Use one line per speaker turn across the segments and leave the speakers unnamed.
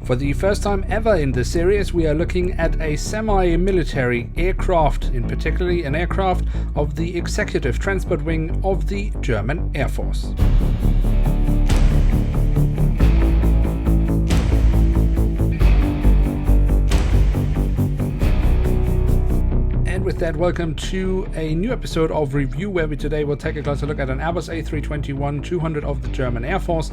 For the first time ever in this series, we are looking at a semi-military aircraft, in particular an aircraft of the Executive Transport Wing of the German Air Force. With that, welcome to a new episode of Review, where we today will take a closer look at an Airbus A321-200 of the German Air Force,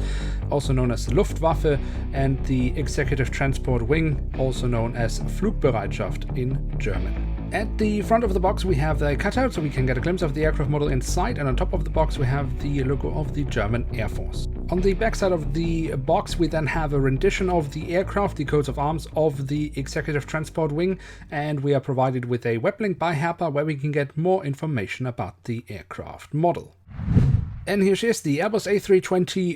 also known as Luftwaffe, and the Executive Transport Wing, also known as Flugbereitschaft in German. At the front of the box we have the cutout, so we can get a glimpse of the aircraft model inside, and on top of the box we have the logo of the German Air Force. On the backside of the box we then have a rendition of the aircraft, the coats of arms of the Executive Transport Wing, and we are provided with a web link by Herpa where we can get more information about the aircraft model. And here she is, the Airbus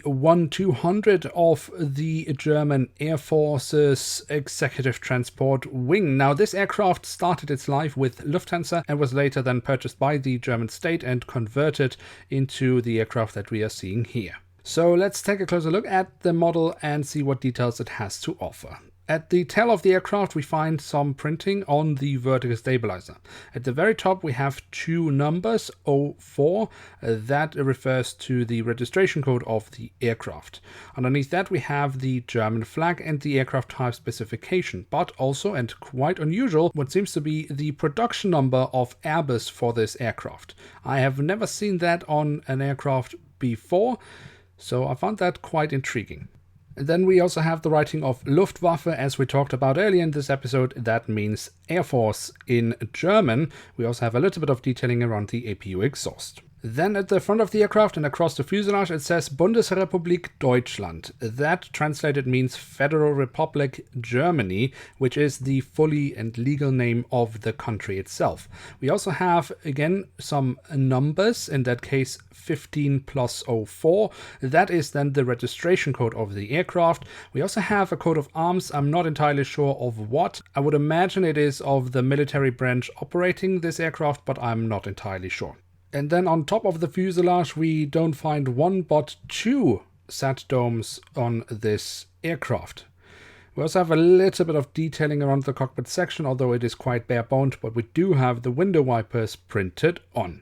A321-200 of the German Air Force's Executive Transport Wing. Now, this aircraft started its life with Lufthansa and was later then purchased by the German state and converted into the aircraft that we are seeing here. So let's take a closer look at the model and see what details it has to offer. At the tail of the aircraft we find some printing on the vertical stabilizer. At the very top we have two numbers, 04, that refers to the registration code of the aircraft. Underneath that we have the German flag and the aircraft type specification, but also, and quite unusual, what seems to be the production number of Airbus for this aircraft. I have never seen that on an aircraft before, so I found that quite intriguing. And then we also have the writing of Luftwaffe, as we talked about earlier in this episode. That means Air Force in German. We also have a little bit of detailing around the APU exhaust. Then at the front of the aircraft and across the fuselage it says Bundesrepublik Deutschland. That translated means Federal Republic Germany, which is the fully and legal name of the country itself. We also have again some numbers, in that case 15 plus 04. That is then the registration code of the aircraft. We also have a coat of arms. I'm not entirely sure of what. I would imagine it is of the military branch operating this aircraft, but I'm not entirely sure. And then on top of the fuselage we don't find one but two sat domes on this aircraft. We also have a little bit of detailing around the cockpit section, although it is quite bare-boned, but we do have the window wipers printed on.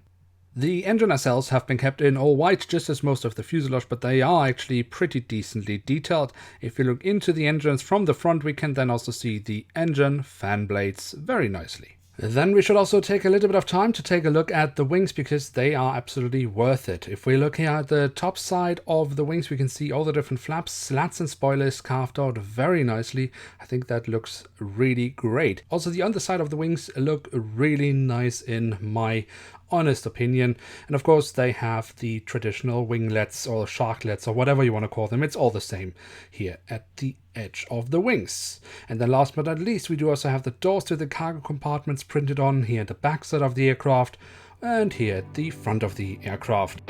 The engine nacelles have been kept in all white, just as most of the fuselage, but they are actually pretty decently detailed. If you look into the engines from the front, we can then also see the engine fan blades very nicely. Then we should also take a little bit of time to take a look at the wings, because they are absolutely worth it. If we look here at the top side of the wings, we can see all the different flaps, slats and spoilers carved out very nicely. I think that looks really great. Also, the underside of the wings look really nice in my honest opinion. And of course they have the traditional winglets or sharklets or whatever you want to call them. It's all the same here at the edge of the wings. And then last but not least, we do also have the doors to the cargo compartments printed on here at the backside of the aircraft and here at the front of the aircraft.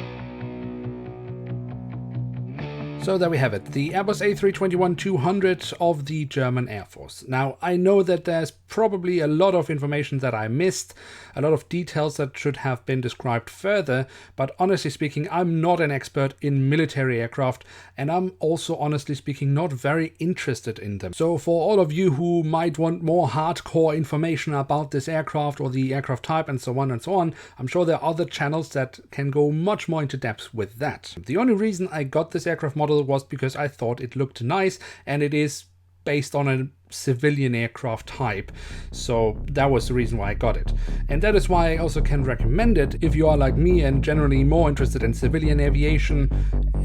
So there we have it, the Airbus A321-200 of the German Air Force. Now, I know that there's probably a lot of information that I missed, a lot of details that should have been described further, but honestly speaking, I'm not an expert in military aircraft, and I'm also, honestly speaking, not very interested in them. So for all of you who might want more hardcore information about this aircraft or the aircraft type and so on, I'm sure there are other channels that can go much more into depth with that. The only reason I got this aircraft model was because I thought it looked nice, and it is based on a civilian aircraft type, so that was the reason why I got it. And that is why I also can recommend it if you are like me and generally more interested in civilian aviation,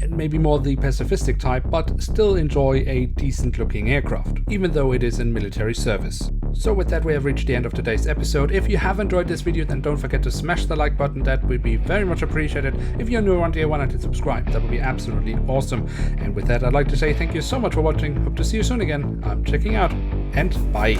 and maybe more the pacifistic type, but still enjoy a decent looking aircraft, even though it is in military service. So with that, we have reached the end of today's episode. If you have enjoyed this video, then don't forget to smash the like button. That would be very much appreciated. If you're new around here, why not hit subscribe? That would be absolutely awesome. And with that, I'd like to say thank you so much for watching. Hope to see you soon again. I'm checking out, and bye.